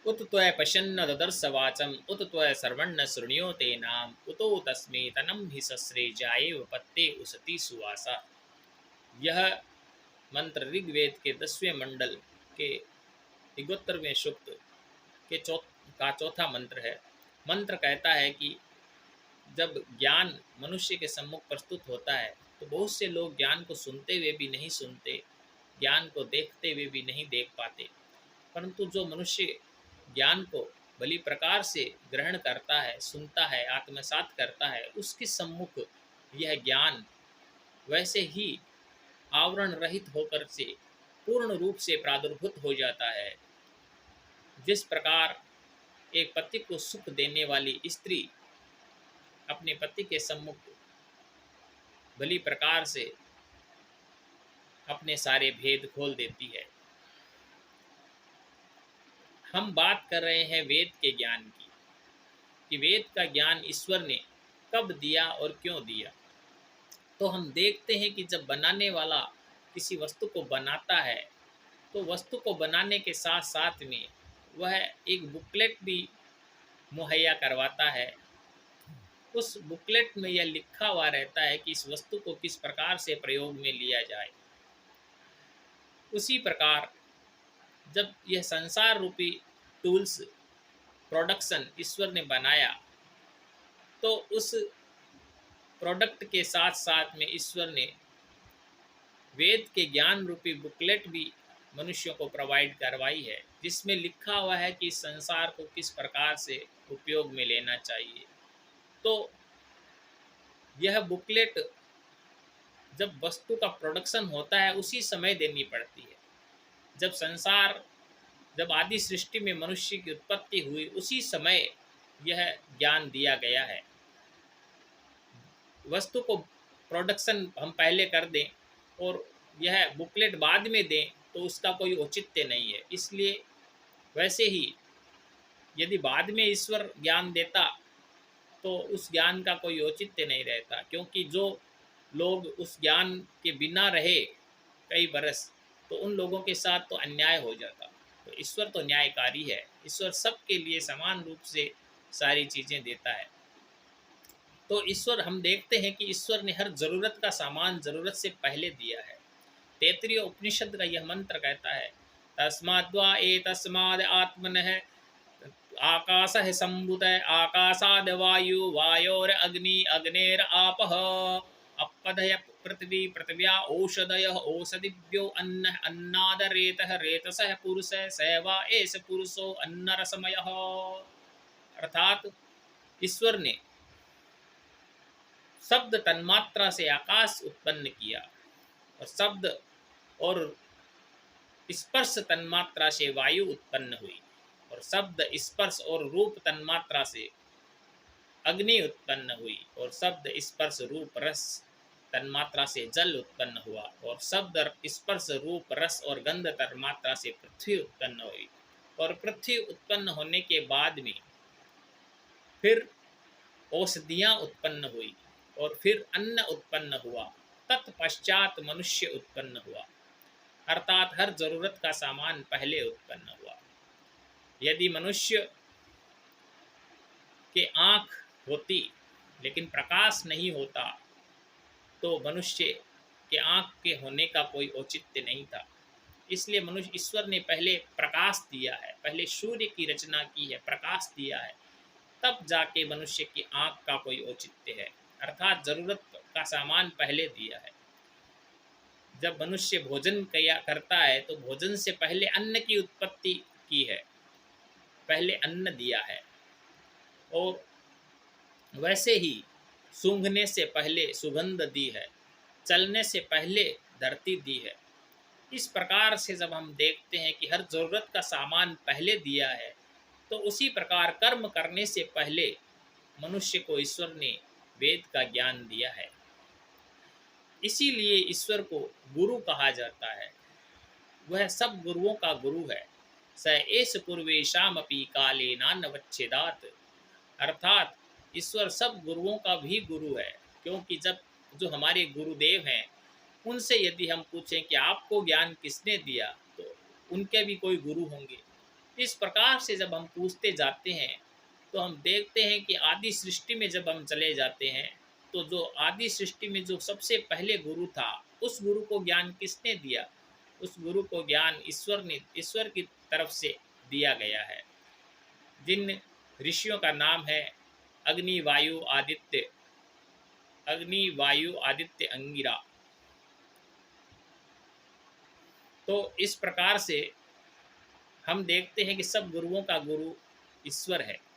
उत त्वय पश्यन्न ददर्श वाचम उत त्वय सर्वण्ण शृण्योते नाम उतो तस्मे तनम हि सस्रे जाएव पत्ते उसति सुवासा। यह मंत्र ऋग्वेद के 10वें मंडल के 71वें सूक्त के चौथा मंत्र है। मंत्र कहता है कि जब ज्ञान मनुष्य के सम्मुख प्रस्तुत होता है तो बहुत से लोग ज्ञान को सुनते हुए भी नहीं सुनते, ज्ञान को देखते हुए भी नहीं देख पाते। परंतु जो मनुष्य ज्ञान को भली प्रकार से ग्रहण करता है, सुनता है, आत्मसात करता है, उसके सम्मुख यह ज्ञान वैसे ही आवरण रहित होकर से पूर्ण रूप से प्रादुर्भूत हो जाता है। जिस प्रकार एक पति को सुख देने वाली स्त्री अपने पति के सम्मुख भली प्रकार से अपने सारे भेद खोल देती है। हम बात कर रहे हैं वेद के ज्ञान की, कि वेद का ज्ञान ईश्वर ने कब दिया और क्यों दिया। तो हम देखते हैं कि जब बनाने वाला किसी वस्तु को बनाता है तो वस्तु को बनाने के साथ साथ में वह एक बुकलेट भी मुहैया करवाता है। उस बुकलेट में यह लिखा हुआ रहता है कि इस वस्तु को किस प्रकार से प्रयोग में लिया जाए। उसी प्रकार जब यह संसार रूपी टूल्स प्रोडक्शन ईश्वर ने बनाया तो उस प्रोडक्ट के साथ साथ में ईश्वर ने वेद के ज्ञान रूपी बुकलेट भी मनुष्यों को प्रोवाइड करवाई है, जिसमें लिखा हुआ है कि इस संसार को किस प्रकार से उपयोग में लेना चाहिए। तो यह बुकलेट जब वस्तु का प्रोडक्शन होता है उसी समय देनी पड़ती है। जब आदि सृष्टि में मनुष्य की उत्पत्ति हुई उसी समय यह ज्ञान दिया गया है। वस्तु को प्रोडक्शन हम पहले कर दें और यह बुकलेट बाद में दें तो उसका कोई औचित्य नहीं है। इसलिए वैसे ही यदि बाद में ईश्वर ज्ञान देता तो उस ज्ञान का कोई औचित्य नहीं रहता, क्योंकि जो लोग उस ज्ञान के बिना रहे कई बरस तो उन लोगों के साथ तो अन्याय हो जाता। तो ईश्वर तो न्यायकारी है, ईश्वर सबके लिए समान रूप से सारी चीज़ें देता है। तो ईश्वर, हम देखते हैं कि ईश्वर ने हर ज़रूरत का सामान ज़रूरत से पहले दिया है। तैत्तिरीय उपनिषद का यह मंत्र कहता है, तस्माद्वा एतस्माद् आत्मनः आकाशः सम्भूतः आकाशाद् वायु वायोर अग्नि अग्नेर आपः अपदय पृथ्वी पृथिव्या औषधयः औषधिभ्यो अन्नः अन्नाद रेतः रेतसः पुरुषः सैवा एष पुरुषो अन्नरसमयः। अर्थात ईश्वर ने शब्द तन्मात्रा से आकाश उत्पन्न किया और शब्द और स्पर्श तन्मात्रा से वायु उत्पन्न हुई और शब्द स्पर्श और रूप तन्मात्रा से अग्नि उत्पन्न हुई और शब्द स्पर्श रूप रस तन्मात्रा से जल उत्पन्न हुआ और शब्द स्पर्श रूप रस और गंध तन्मात्रा से पृथ्वी उत्पन्न हुई। और पृथ्वी उत्पन्न होने के बाद में फिर औषधियाँ उत्पन्न हुई और फिर अन्न उत्पन्न हुआ, तत्पश्चात मनुष्य उत्पन्न हुआ। अर्थात हर जरूरत का सामान पहले उत्पन्न हुआ। यदि मनुष्य के आँख होती लेकिन प्रकाश नहीं होता तो मनुष्य के आँख के होने का कोई औचित्य नहीं था। इसलिए मनुष्य, ईश्वर ने पहले प्रकाश दिया है, पहले सूर्य की रचना की है, प्रकाश दिया है, तब जाके मनुष्य की आँख का कोई औचित्य है। अर्थात जरूरत का सामान पहले दिया है। जब मनुष्य भोजन करता है तो भोजन से पहले अन्न की उत्पत्ति की है, पहले अन्न दिया है। और वैसे ही सूंघने से पहले सुगंध दी है, चलने से पहले धरती दी है। इस प्रकार से जब हम देखते हैं कि हर ज़रूरत का सामान पहले दिया है तो उसी प्रकार कर्म करने से पहले मनुष्य को ईश्वर ने वेद का ज्ञान दिया है। इसीलिए ईश्वर को गुरु कहा जाता है। वह सब गुरुओं का गुरु है। स एष पूर्वेशामपि काले नान्वच्छेदात्। अर्थात ईश्वर सब गुरुओं का भी गुरु है, क्योंकि जब जो हमारे गुरुदेव हैं उनसे यदि हम पूछें कि आपको ज्ञान किसने दिया तो उनके भी कोई गुरु होंगे। इस प्रकार से जब हम पूछते जाते हैं तो हम देखते हैं कि आदि सृष्टि में जब हम चले जाते हैं तो जो आदि सृष्टि में जो सबसे पहले गुरु था, उस गुरु को ज्ञान किसने दिया? उस गुरु को ज्ञान ईश्वर की तरफ से दिया गया है। जिन ऋषियों का नाम है अग्नि वायु आदित्य, अग्नि वायु आदित्य अंगिरा। तो इस प्रकार से हम देखते हैं कि सब गुरुओं का गुरु ईश्वर है।